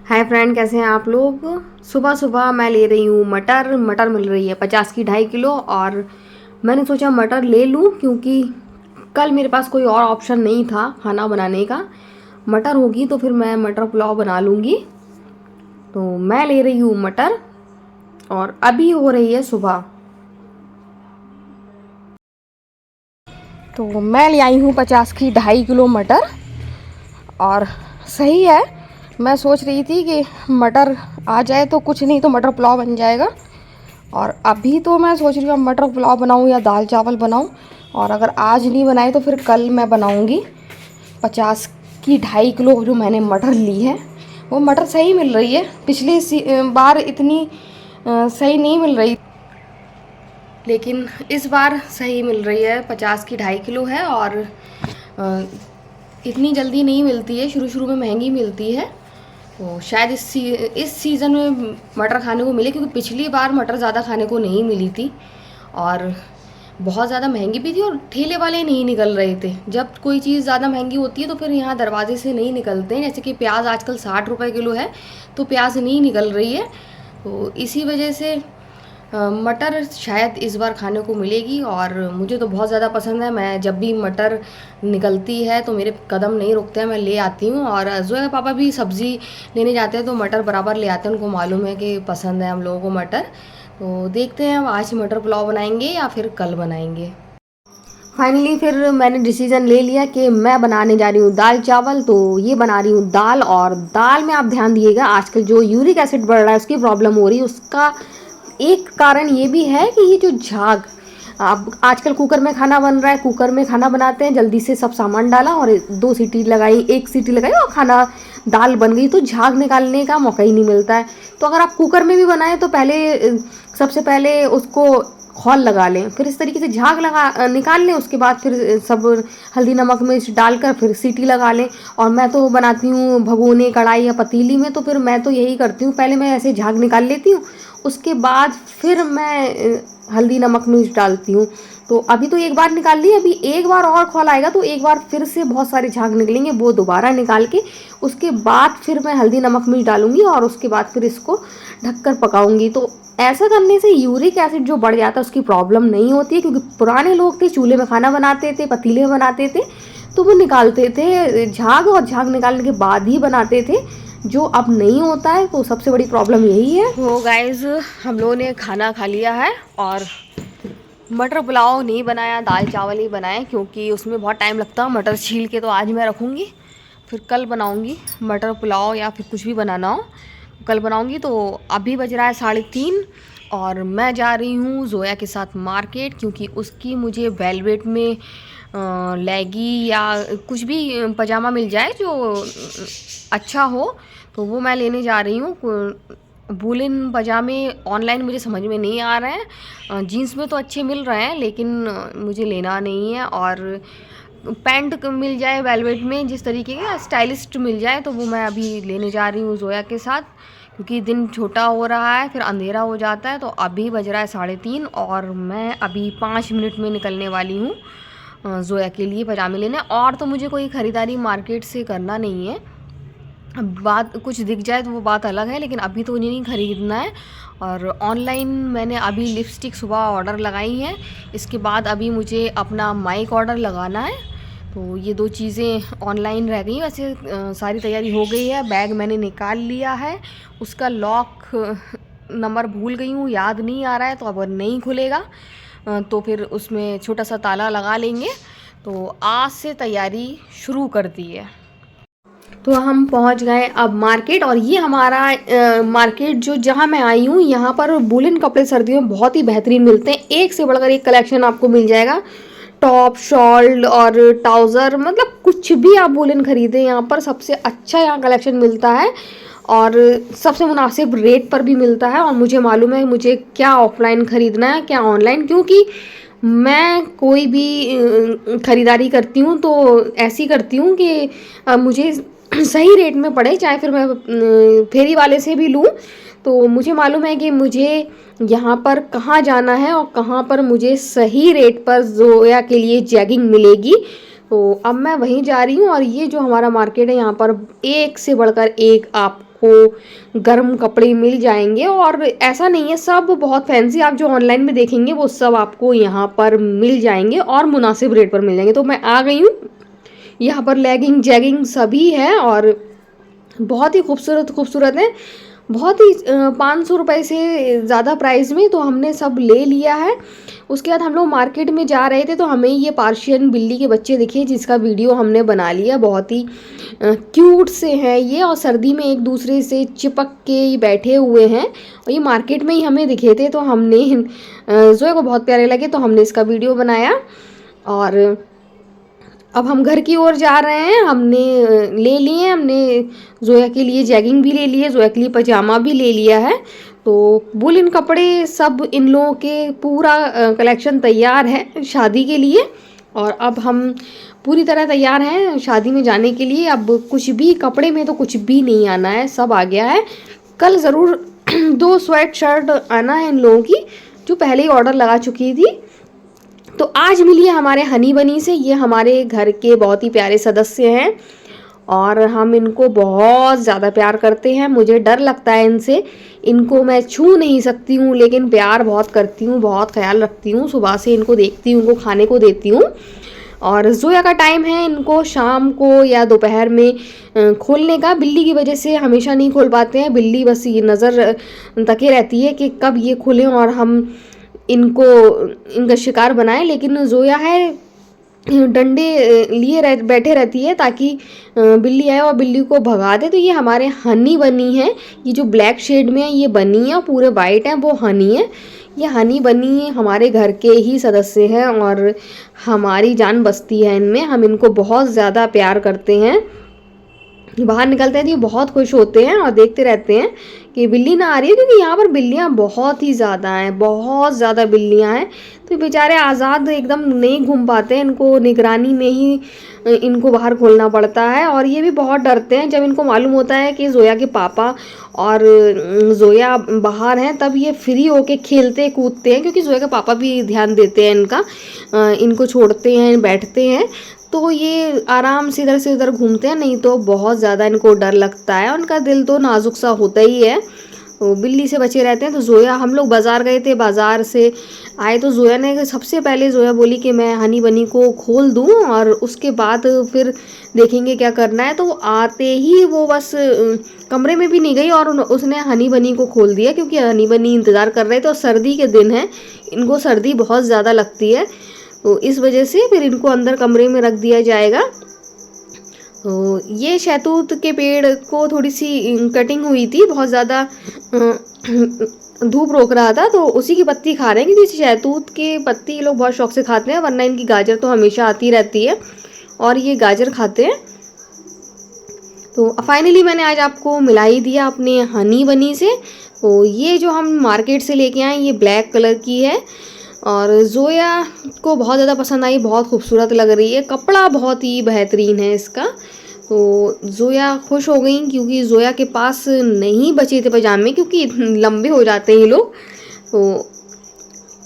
Hi friend, कैसे हैं आप लोग। सुबह सुबह मैं ले रही हूँ मटर। मटर मिल रही है 50 की 2.5 किलो। और मैंने सोचा मटर ले लूँ क्योंकि कल मेरे पास कोई और ऑप्शन नहीं था खाना बनाने का। मटर होगी तो फिर मैं मटर पुलाव बना लूँगी। तो मैं ले रही हूँ मटर और अभी हो रही है सुबह। तो मैं ले आई हूँ 50 की 2.5 किलो मटर। और सही है, मैं सोच रही थी कि मटर आ जाए तो कुछ नहीं तो मटर पुलाव बन जाएगा। और अभी तो मैं सोच रही हूँ मटर पुलाव बनाऊँ या दाल चावल बनाऊँ। और अगर आज नहीं बनाए तो फिर कल मैं बनाऊँगी। 50 की 2.5 किलो जो मैंने मटर ली है वो मटर सही मिल रही है। पिछली बार इतनी सही नहीं मिल रही, लेकिन इस बार सही मिल रही है। 50 की 2.5 किलो है और इतनी जल्दी नहीं मिलती है, शुरू शुरू में महंगी मिलती है। तो शायद इस सीज़न में मटर खाने को मिले, क्योंकि पिछली बार मटर ज़्यादा खाने को नहीं मिली थी और बहुत ज़्यादा महंगी भी थी और ठेले वाले नहीं निकल रहे थे। जब कोई चीज़ ज़्यादा महंगी होती है तो फिर यहाँ दरवाजे से नहीं निकलते हैं। जैसे कि प्याज आजकल 60 रुपये किलो है तो प्याज नहीं निकल रही है। तो इसी वजह से मटर शायद इस बार खाने को मिलेगी। और मुझे तो बहुत ज़्यादा पसंद है। मैं जब भी मटर निकलती है तो मेरे कदम नहीं रुकते हैं, मैं ले आती हूँ। और जोया के पापा भी सब्ज़ी लेने जाते हैं तो मटर बराबर ले आते हैं, उनको मालूम है कि पसंद है हम लोगों को मटर। तो देखते हैं आज मटर पुलाव बनाएंगे या फिर कल बनाएंगे। फाइनली फिर मैंने डिसीजन ले लिया कि मैं बनाने जा रही हूँ दाल चावल। तो ये बना रही हूँ दाल। और दाल में आप ध्यान दिएगा, आजकल जो यूरिक एसिड बढ़ रहा है उसकी प्रॉब्लम हो रही है। उसका एक कारण ये भी है कि ये जो झाग, अब आजकल कुकर में खाना बन रहा है, कुकर में खाना बनाते हैं, जल्दी से सब सामान डाला और 2 सीटी लगाई, 1 सीटी लगाई और खाना दाल बन गई। तो झाग निकालने का मौका ही नहीं मिलता है। तो अगर आप कुकर में भी बनाएं तो सबसे पहले उसको खौल लगा लें, फिर इस तरीके से झाग लगा निकाल लें। उसके बाद फिर सब हल्दी नमक मिर्च डालकर फिर सीटी लगा लें। और मैं तो बनाती हूँ भगोने कढ़ाई या पतीली में, तो फिर मैं तो यही करती हूँ, पहले मैं ऐसे झाग निकाल लेती हूँ, उसके बाद फिर मैं हल्दी नमक मिर्च डालती हूँ। तो अभी तो एक बार निकाल ली, अभी एक बार और खौल आएगा तो एक बार फिर से बहुत सारे झाग निकलेंगे, वो दोबारा निकाल के उसके बाद फिर मैं हल्दी नमक मिर्च डालूंगी और उसके बाद फिर इसको ढककर पकाऊंगी। तो ऐसा करने से यूरिक एसिड जो बढ़ जाता है उसकी प्रॉब्लम नहीं होती है। क्योंकि पुराने लोग थे चूल्हे में खाना बनाते थे, पतीले में बनाते थे, तो वो निकालते थे झाग और झाग निकालने के बाद ही बनाते थे, जो अब नहीं होता है। तो सबसे बड़ी प्रॉब्लम यही है। तो गाइज हम लोगों ने खाना खा लिया है और मटर पुलाव नहीं बनाया, दाल चावल ही बनाए, क्योंकि उसमें बहुत टाइम लगता है। मटर छील के तो आज मैं रखूँगी, फिर कल बनाऊँगी मटर पुलाव या फिर कुछ भी बनाना हो कल बनाऊँगी। तो अभी बज रहा है 3:30 और मैं जा रही हूँ जोया के साथ मार्केट, क्योंकि उसकी मुझे वेलवेट में लेगी या कुछ भी पजामा मिल जाए जो अच्छा हो, तो वो मैं लेने जा रही हूँ। वूलन पजामे ऑनलाइन मुझे समझ में नहीं आ रहे हैं, जीन्स में तो अच्छे मिल रहे हैं लेकिन मुझे लेना नहीं है। और पैंट मिल जाए वेलवेट में जिस तरीके का स्टाइलिस्ट मिल जाए तो वो मैं अभी लेने जा रही हूँ जोया के साथ, क्योंकि दिन छोटा हो रहा है, फिर अंधेरा हो जाता है। तो अभी बज रहा है 3:30 और मैं अभी 5 मिनट में निकलने वाली हूँ जोया के लिए पजामे लेने। और तो मुझे कोई ख़रीदारी मार्केट से करना नहीं है, बात कुछ दिख जाए तो वो बात अलग है, लेकिन अभी तो नहीं खरीदना है। और ऑनलाइन मैंने अभी लिपस्टिक सुबह ऑर्डर लगाई है, इसके बाद अभी मुझे अपना माइक ऑर्डर लगाना है। तो ये 2 चीज़ें ऑनलाइन रह गई। वैसे सारी तैयारी हो गई है, बैग मैंने निकाल लिया है, उसका लॉक नंबर भूल गई हूँ, याद नहीं आ रहा है, तो अब नहीं खुलेगा तो फिर उसमें छोटा सा ताला लगा लेंगे। तो आज से तैयारी शुरू कर दी है। तो हम पहुंच गए अब मार्केट। और ये हमारा मार्केट जो जहां मैं आई हूँ, यहाँ पर वूलन कपड़े सर्दियों में बहुत ही बेहतरीन मिलते हैं। एक से बढ़कर एक कलेक्शन आपको मिल जाएगा, टॉप शॉल और ट्राउज़र, मतलब कुछ भी आप वूलन खरीदें यहाँ पर सबसे अच्छा यहाँ कलेक्शन मिलता है और सबसे मुनासिब रेट पर भी मिलता है। और मुझे मालूम है मुझे क्या ऑफलाइन ख़रीदना है क्या ऑनलाइन, क्योंकि मैं कोई भी ख़रीदारी करती हूँ तो ऐसी करती हूँ कि मुझे सही रेट में पड़े, चाहे फिर मैं फेरी वाले से भी लूँ। तो मुझे मालूम है कि मुझे यहाँ पर कहाँ जाना है और कहाँ पर मुझे सही रेट पर जोया के लिए जैगिंग मिलेगी। तो अब मैं वहीं जा रही हूँ और ये जो हमारा मार्केट है यहाँ पर एक से बढ़कर एक आपको गर्म कपड़े मिल जाएंगे। और ऐसा नहीं है, सब बहुत फैंसी आप जो ऑनलाइन में देखेंगे वो सब आपको यहाँ पर मिल जाएंगे और मुनासिब रेट पर मिल जाएंगे। तो मैं आ गई हूँ, यहाँ पर लेगिंग जैगिंग सभी है और बहुत ही खूबसूरत खूबसूरत है, बहुत ही 500 रुपये से ज़्यादा प्राइस में। तो हमने सब ले लिया है। उसके बाद हम लोग मार्केट में जा रहे थे तो हमें ये पार्शियन बिल्ली के बच्चे दिखे जिसका वीडियो हमने बना लिया। बहुत ही क्यूट से हैं ये और सर्दी में एक दूसरे से चिपक के बैठे हुए हैं और ये मार्केट में ही हमें दिखे थे। तो हमने जोया को बहुत प्यारे लगे तो हमने इसका वीडियो बनाया। और अब हम घर की ओर जा रहे हैं। हमने ले लिए, हमने जोया के लिए जैगिंग भी ले लिए, जोया के लिए पजामा भी ले लिया है। तो वुलन कपड़े सब इन लोगों के पूरा कलेक्शन तैयार है शादी के लिए। और अब हम पूरी तरह तैयार हैं शादी में जाने के लिए। अब कुछ भी कपड़े में तो कुछ भी नहीं आना है, सब आ गया है। कल ज़रूर 2 स्वेट शर्ट आना है इन लोगों की जो पहले ही ऑर्डर लगा चुकी थी। तो आज मिली है हमारे हनी बनी से। ये हमारे घर के बहुत ही प्यारे सदस्य हैं और हम इनको बहुत ज़्यादा प्यार करते हैं। मुझे डर लगता है इनसे, इनको मैं छू नहीं सकती हूँ लेकिन प्यार बहुत करती हूँ, बहुत ख्याल रखती हूँ। सुबह से इनको देखती हूँ, इनको खाने को देती हूँ। और जोया का टाइम है इनको शाम को या दोपहर में खोलने का। बिल्ली की वजह से हमेशा नहीं खोल पाते हैं, बिल्ली बस ये नज़र तके रहती है कि कब ये खुलें और हम इनको इनका शिकार बनाएं। लेकिन जोया है डंडे लिए बैठे रहती है ताकि बिल्ली आए और बिल्ली को भगा दे। तो ये हमारे हनी बनी है, ये जो ब्लैक शेड में है ये बनी है और पूरे वाइट है वो हनी है। ये हनी बनी हमारे घर के ही सदस्य हैं और हमारी जान बसती है इनमें। हम इनको बहुत ज़्यादा प्यार करते हैं। बाहर निकलते हैं तो ये बहुत खुश होते हैं और देखते रहते हैं कि बिल्ली ना आ रही है, क्योंकि यहाँ पर बिल्लियाँ बहुत ही ज़्यादा हैं, बहुत ज़्यादा बिल्लियाँ हैं। तो बेचारे आज़ाद एकदम नहीं घूम पाते हैं, इनको निगरानी में ही इनको बाहर खोलना पड़ता है। और ये भी बहुत डरते हैं जब इनको मालूम होता है कि जोया के पापा और जोया बाहर हैं, तब ये फ्री होके खेलते कूदते हैं, क्योंकि जोया के पापा भी ध्यान देते हैं इनका, इनको छोड़ते हैं, बैठते हैं। तो ये आराम से इधर से उधर घूमते हैं, नहीं तो बहुत ज़्यादा इनको डर लगता है। उनका दिल तो नाजुक सा होता ही है, तो बिल्ली से बचे रहते हैं। तो जोया, हम लोग बाज़ार गए थे, बाज़ार से आए तो जोया ने सबसे पहले जोया बोली कि मैं हनी बनी को खोल दूं और उसके बाद फिर देखेंगे क्या करना है। तो आते ही वो बस कमरे में भी नहीं गई और उसने हनी बनी को खोल दिया, क्योंकि हनी बनी इंतज़ार कर रहे थे और सर्दी के दिन है, इनको सर्दी बहुत ज़्यादा लगती है। तो इस वजह से फिर इनको अंदर कमरे में रख दिया जाएगा। तो ये शहतूत के पेड़ को थोड़ी सी कटिंग हुई थी, बहुत ज़्यादा धूप रोक रहा था, तो उसी की पत्ती खा रहे हैं, क्योंकि शहतूत के पत्ती ये लोग बहुत शौक से खाते हैं, वरना इनकी गाजर तो हमेशा आती रहती है और ये गाजर खाते हैं। तो फाइनली मैंने आज आपको मिला ही दिया अपने हनी बनी से। तो ये जो हम मार्केट से लेके आए ये ब्लैक कलर की है और जोया को बहुत ज़्यादा पसंद आई, बहुत खूबसूरत लग रही है, कपड़ा बहुत ही बेहतरीन है इसका। तो जोया खुश हो गई, क्योंकि जोया के पास नहीं बचे थे पजामे, क्योंकि लंबे हो जाते हैं ये लोग, तो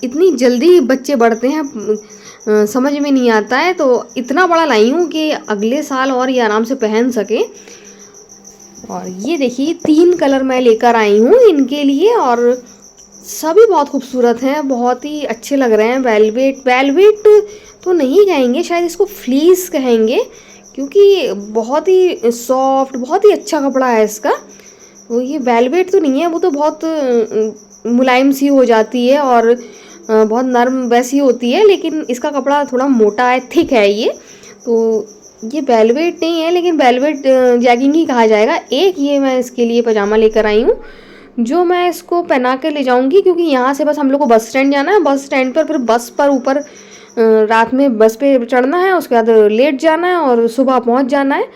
इतनी जल्दी बच्चे बढ़ते हैं समझ में नहीं आता है। तो इतना बड़ा लाई हूँ कि अगले साल और ये आराम से पहन सके। और ये देखिए 3 कलर मैं लेकर आई हूँ इनके लिए और सभी बहुत खूबसूरत हैं, बहुत ही अच्छे लग रहे हैं। वेलवेट तो नहीं कहेंगे, शायद इसको फ्लीस कहेंगे, क्योंकि बहुत ही सॉफ्ट, बहुत ही अच्छा कपड़ा है इसका। तो ये वेलवेट तो नहीं है, वो तो बहुत मुलायम सी हो जाती है और बहुत नरम वैसी होती है, लेकिन इसका कपड़ा थोड़ा मोटा है, थिक है ये। तो ये वेलवेट नहीं है, लेकिन वेलवेट जैगिंग ही कहा जाएगा। एक ये मैं इसके लिए पजामा लेकर आई हूँ जो मैं इसको पहना के ले जाऊंगी, क्योंकि यहाँ से बस हम लोग को बस स्टैंड जाना है, बस स्टैंड पर फिर बस पर ऊपर रात में बस पे चढ़ना है, उसके बाद लेट जाना है और सुबह पहुँच जाना है।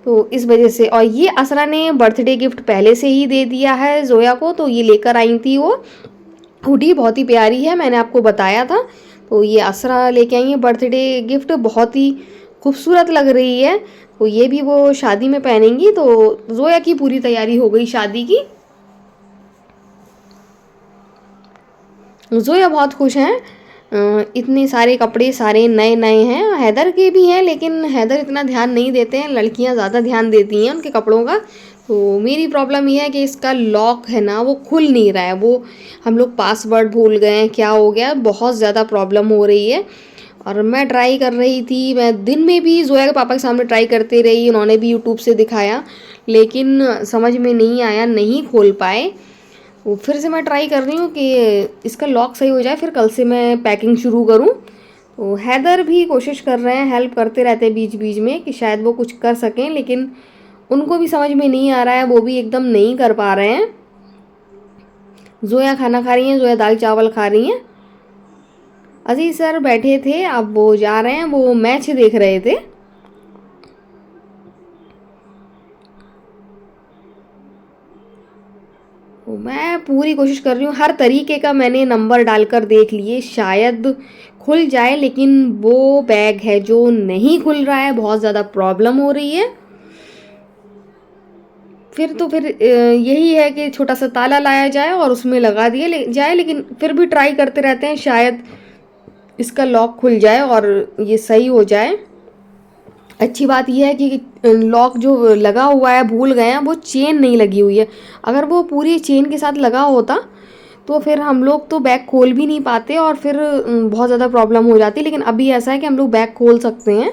तो इस वजह से, और ये असरा ने बर्थडे गिफ्ट पहले से ही दे दिया है जोया को, तो ये लेकर आई थी वो हुडी, बहुत ही प्यारी है, मैंने आपको बताया था। तो ये असरा लेके आई है बर्थडे गिफ्ट, बहुत ही खूबसूरत लग रही है। तो ये भी वो शादी में पहनेंगी। तो जोया की पूरी तैयारी हो गई शादी की, जोया बहुत खुश हैं। इतने सारे कपड़े सारे नए नए हैं, हैदर के भी हैं लेकिन हैदर इतना ध्यान नहीं देते हैं, लड़कियां ज़्यादा ध्यान देती हैं उनके कपड़ों का। तो मेरी प्रॉब्लम ये है कि इसका लॉक है ना वो खुल नहीं रहा है, वो हम लोग पासवर्ड भूल गए हैं, क्या हो गया, बहुत ज़्यादा प्रॉब्लम हो रही है। और मैं ट्राई कर रही थी, मैं दिन में भी जोया के पापा के सामने ट्राई करते रही, उन्होंने भी यूट्यूब से दिखाया लेकिन समझ में नहीं आया, नहीं खोल पाए। वो फिर से मैं ट्राई कर रही हूँ कि इसका लॉक सही हो जाए, फिर कल से मैं पैकिंग शुरू करूँ। तो हैदर भी कोशिश कर रहे हैं, हेल्प करते रहते हैं बीच बीच में कि शायद वो कुछ कर सकें, लेकिन उनको भी समझ में नहीं आ रहा है, वो भी एकदम नहीं कर पा रहे हैं। जोया खाना खा रही हैं, जोया दाल चावल खा रही हैं। अजीज सर बैठे थे, अब वो जा रहे हैं, वो मैच देख रहे थे। मैं पूरी कोशिश कर रही हूँ, हर तरीके का मैंने नंबर डालकर देख लिए, शायद खुल जाए, लेकिन वो बैग है जो नहीं खुल रहा है, बहुत ज़्यादा प्रॉब्लम हो रही है। फिर यही है कि छोटा सा ताला लाया जाए और उसमें लगा दिया जाए, लेकिन फिर भी ट्राई करते रहते हैं, शायद इसका लॉक खुल जाए और ये सही हो जाए। अच्छी बात यह है कि लॉक जो लगा हुआ है, भूल गए हैं, वो चेन नहीं लगी हुई है। अगर वो पूरी चेन के साथ लगा होता तो फिर हम लोग तो बैग खोल भी नहीं पाते और फिर बहुत ज़्यादा प्रॉब्लम हो जाती, लेकिन अभी ऐसा है कि हम लोग बैग खोल सकते हैं।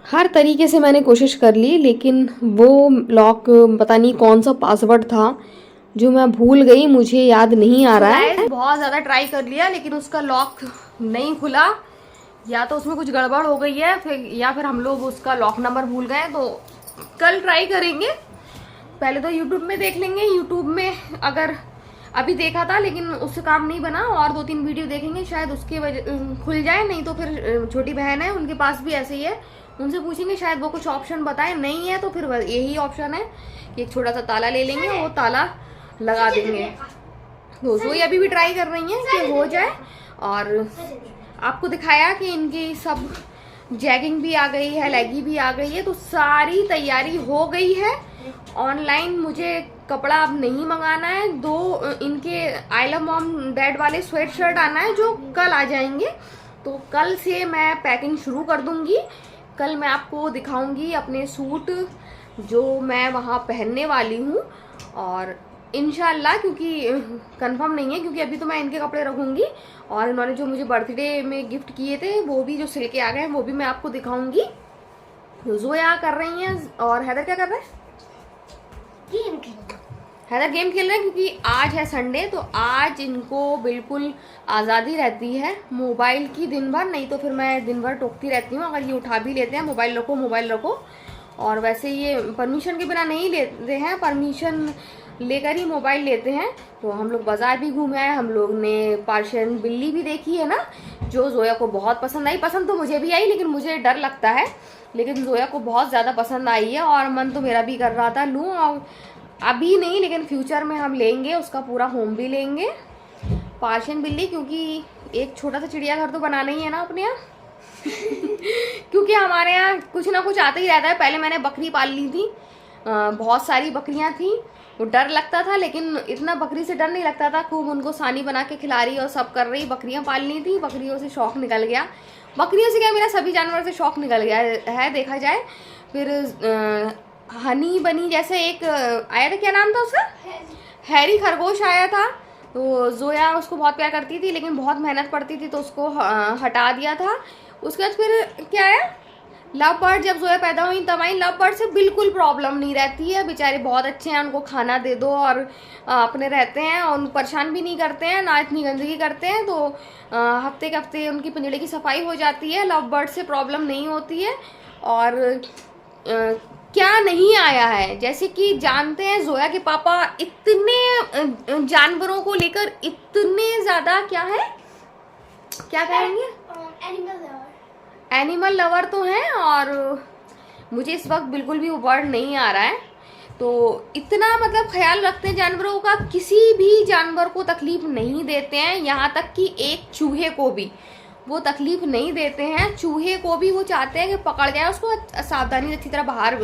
हर तरीके से मैंने कोशिश कर ली, लेकिन वो लॉक पता नहीं कौन सा पासवर्ड था जो मैं भूल गई, मुझे याद नहीं आ रहा है। बहुत ज़्यादा ट्राई कर लिया लेकिन उसका लॉक नहीं खुला, या तो उसमें कुछ गड़बड़ हो गई है, या फिर हम लोग उसका लॉक नंबर भूल गए। तो कल ट्राई करेंगे, पहले तो यूट्यूब में देख लेंगे, यूट्यूब में अगर अभी देखा था लेकिन उससे काम नहीं बना, और 2-3 वीडियो देखेंगे, शायद उसके वजह खुल जाए। नहीं तो फिर छोटी बहन है, उनके पास भी ऐसे ही है, उनसे पूछेंगे, शायद वो कुछ ऑप्शन बताए। नहीं है तो फिर यही ऑप्शन है कि एक छोटा सा ताला ले लेंगे, वो ताला लगा देंगे। तो जोई अभी भी ट्राई कर रही हैं कि हो जाए, और आपको दिखाया कि इनकी सब जैगिंग भी आ गई है, लेगी भी आ गई है, तो सारी तैयारी हो गई है। ऑनलाइन मुझे कपड़ा अब नहीं मंगाना है, 2 इनके आई लव मॉम डैड वाले स्वेट शर्ट आना है जो कल आ जाएंगे। तो कल से मैं पैकिंग शुरू कर दूंगी। कल मैं आपको दिखाऊंगी अपने सूट जो मैं वहाँ पहनने वाली हूँ, और इंशाल्लाह, क्योंकि कंफर्म नहीं है, क्योंकि अभी तो मैं इनके कपड़े रखूंगी, और इन्होंने जो मुझे बर्थडे में गिफ्ट किए थे वो भी जो सिल के आ गए हैं वो भी मैं आपको दिखाऊंगी। जोया कर रही हैं, और हैदर क्या कर रहे हैं? गेम खेल रहे हैं। हैदर गेम खेल रहे हैं क्योंकि आज है संडे, तो आज इनको बिल्कुल आज़ादी रहती है मोबाइल की दिन भर। नहीं तो फिर मैं दिन भर टोकती रहती हूँ, अगर ये उठा भी लेते हैं मोबाइल रखो मोबाइल रखो। और वैसे ये परमिशन के बिना नहीं लेते हैं, परमिशन लेकर ही मोबाइल लेते हैं। तो हम लोग बाज़ार भी घूमे आए, हम लोग ने पर्शियन बिल्ली भी देखी है ना, जो जोया को बहुत पसंद आई। पसंद तो मुझे भी आई, लेकिन मुझे डर लगता है, लेकिन जोया को बहुत ज़्यादा पसंद आई है, और मन तो मेरा भी कर रहा था लूँ, और अभी नहीं लेकिन फ्यूचर में हम लेंगे, उसका पूरा होम भी लेंगे पर्शियन बिल्ली, क्योंकि एक छोटा सा चिड़ियाघर तो बनाना ही है ना अपने यहाँ। क्योंकि हमारे यहाँ कुछ ना कुछ आता ही रहता है। पहले मैंने बकरी पाल ली थी, बहुत सारी बकरियाँ थी, वो डर लगता था, लेकिन इतना बकरी से डर नहीं लगता था। खूब उनको सानी बना के खिला रही और सब कर रही, बकरियाँ पालनी थी, बकरियों से शौक निकल गया। बकरियों से क्या, मेरा सभी जानवर से शौक निकल गया है देखा जाए। फिर हनी बनी जैसे एक आया था, क्या नाम था उसका, हैरी खरगोश आया था। तो जोया उसको बहुत प्यार करती थी, लेकिन बहुत मेहनत पड़ती थी तो उसको हटा दिया था। उसके बाद फिर क्या आया, लव बर्ड। जब जोया पैदा हुई तब आई। लव बर्ड से बिल्कुल प्रॉब्लम नहीं रहती है, बेचारे बहुत अच्छे हैं, उनको खाना दे दो और अपने रहते हैं, और परेशान भी नहीं करते हैं, ना इतनी गंदगी करते हैं। तो हफ्ते के हफ्ते उनकी पिंजड़े की सफाई हो जाती है, लव बर्ड से प्रॉब्लम नहीं होती है। और क्या नहीं आया है, जैसे कि जानते हैं जोया के पापा इतने जानवरों को लेकर इतने ज़्यादा क्या है, क्या कहेंगे, एनिमल लवर तो हैं, और मुझे इस वक्त बिल्कुल भी वो वर्ड नहीं आ रहा है। तो इतना मतलब ख्याल रखते हैं जानवरों का, किसी भी जानवर को तकलीफ नहीं देते हैं, यहाँ तक कि एक चूहे को भी। वो तकलीफ नहीं देते हैं। चूहे को भी वो चाहते हैं कि पकड़ जाए, उसको सावधानी अच्छी तरह बाहर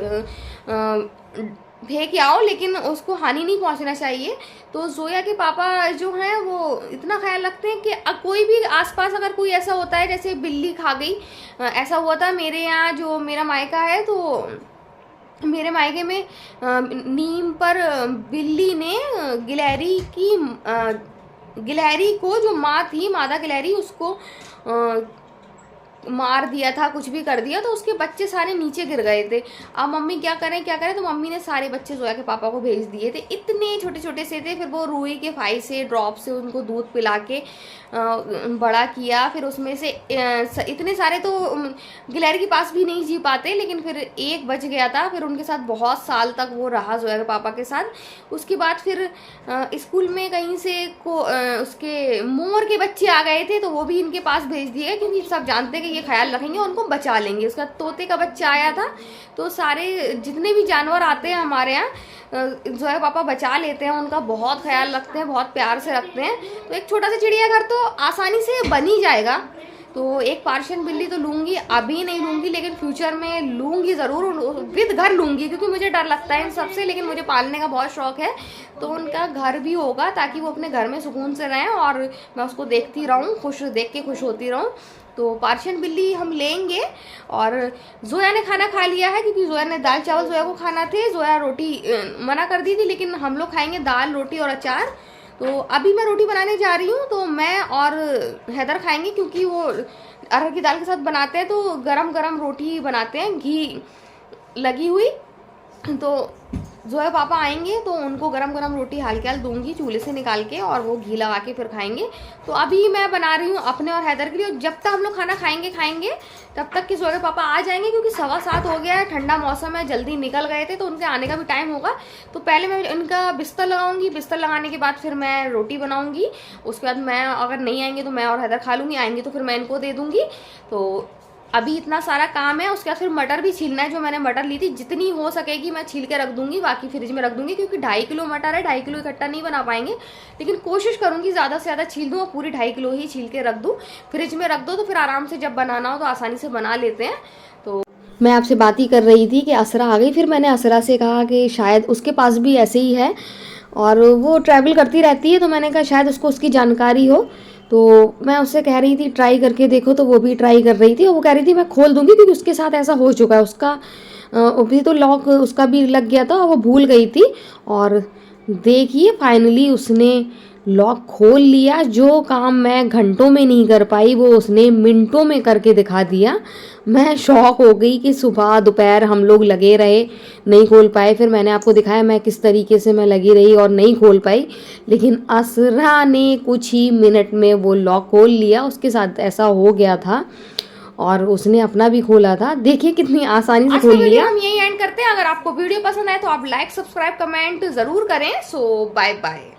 फेंक आओ, लेकिन उसको हानि नहीं पहुंचना चाहिए। तो जोया के पापा जो हैं वो इतना ख्याल रखते हैं कि कोई भी आसपास अगर कोई ऐसा होता है, जैसे बिल्ली खा गई, ऐसा हुआ था मेरे यहाँ, जो मेरा मायका है, तो मेरे मायके में नीम पर बिल्ली ने गिलहरी को, जो माँ थी, मादा गिलहरी, उसको मार दिया था, कुछ भी कर दिया, तो उसके बच्चे सारे नीचे गिर गए थे। अब मम्मी क्या करें, तो मम्मी ने सारे बच्चे जोया के पापा को भेज दिए थे। इतने छोटे छोटे से थे, फिर वो रुई के फाई से, ड्रॉप से उनको दूध पिला के बड़ा किया। फिर उसमें से इतने सारे तो गिलहरी के पास भी नहीं जी पाते, लेकिन फिर एक बच गया था। फिर उनके साथ बहुत साल तक वो रहा, जोया के पापा के साथ। उसके बाद फिर स्कूल में कहीं से उसके मोर के बच्चे आ गए थे, तो वो भी इनके पास भेज दिए, क्योंकि सब जानते हैं कि ये ख्याल रखेंगे, उनको बचा लेंगे। उसका तोते का बच्चा आया था, तो सारे जितने भी जानवर आते हैं हमारे यहाँ, जोया पापा बचा लेते हैं, उनका बहुत ख्याल रखते हैं, बहुत प्यार से रखते हैं। तो एक छोटा सा चिड़ियाघर तो आसानी से बन ही जाएगा। तो एक पर्शियन बिल्ली तो लूँगी, अभी नहीं लूँगी, लेकिन फ्यूचर में लूँगी ज़रूर, विद घर लूँगी, क्योंकि मुझे डर लगता है इन सबसे, लेकिन मुझे पालने का बहुत शौक है। तो उनका घर भी होगा, ताकि वो अपने घर में सुकून से रहें और मैं उसको देखती रहूँ, देख के खुश होती रहूँ। तो पर्शियन बिल्ली हम लेंगे। और जोया ने खाना खा लिया है, क्योंकि जोया ने दाल चावल जोया को खाना थे, जोया रोटी मना कर दी थी, लेकिन हम लोग खाएंगे दाल, रोटी और अचार। तो अभी मैं रोटी बनाने जा रही हूँ, तो मैं और हैदर खाएंगे, क्योंकि वो अरहर की दाल के साथ बनाते हैं, तो गरम गरम रोटी बनाते हैं, घी लगी हुई। तो जोया पापा आएंगे तो उनको गरम गरम रोटी हाल के हाल दूंगी चूल्हे से निकाल के, और वो घी लगा के फिर खाएंगे। तो अभी मैं बना रही हूँ अपने और हैदर के लिए। जब तक हम लोग खाना खाएंगे तब तक कि जोया पापा आ जाएंगे, क्योंकि 7:15 हो गया है, ठंडा मौसम है, जल्दी निकल गए थे, तो उनके आने का भी टाइम होगा। तो पहले मैं इनका बिस्तर लगाऊंगी, बिस्तर लगाने के बाद फिर मैं रोटी बनाऊंगी। उसके बाद मैं, अगर नहीं आएंगे तो मैं और हैदर खा लूँगी, आएंगे तो फिर मैं इनको दे दूँगी। तो अभी इतना सारा काम है। उसके बाद फिर मटर भी छीलना है, जो मैंने मटर ली थी, जितनी हो सकेगी मैं छील के रख दूंगी, बाकी फ्रिज में रख दूंगी, क्योंकि 2.5 किलो मटर है, 2.5 किलो इकट्ठा नहीं बना पाएंगे, लेकिन कोशिश करूंगी ज़्यादा से ज़्यादा छील दूँ और पूरी 2.5 किलो ही छील के रख दूँ। फ्रिज में रख दो तो फिर आराम से जब बनाना हो तो आसानी से बना लेते हैं। तो मैं आपसे बात ही कर रही थी कि असरा आ गई, फिर मैंने असरा से कहा कि शायद उसके पास भी ऐसे ही है, और वो ट्रैवल करती रहती है, तो मैंने कहा शायद उसको उसकी जानकारी हो। तो मैं उससे कह रही थी ट्राई करके देखो, तो वो भी ट्राई कर रही थी, और वो कह रही थी मैं खोल दूंगी, क्योंकि उसके साथ ऐसा हो चुका है। उसका अभी तो लॉक उसका भी लग गया था, और वो भूल गई थी। और देखिए फाइनली उसने लॉक खोल लिया। जो काम मैं घंटों में नहीं कर पाई, वो उसने मिनटों में करके दिखा दिया। मैं शॉक हो गई कि सुबह दोपहर हम लोग लगे रहे, नहीं खोल पाए। फिर मैंने आपको दिखाया मैं किस तरीके से मैं लगी रही और नहीं खोल पाई, लेकिन असरा ने कुछ ही मिनट में वो लॉक खोल लिया। उसके साथ ऐसा हो गया था, और उसने अपना भी खोला था। देखिए कितनी आसानी से खोल लिया। हम यही एंड करते हैं। अगर आपको वीडियो पसंद आए तो आप लाइक, सब्सक्राइब, कमेंट जरूर करें। सो बाय बाय।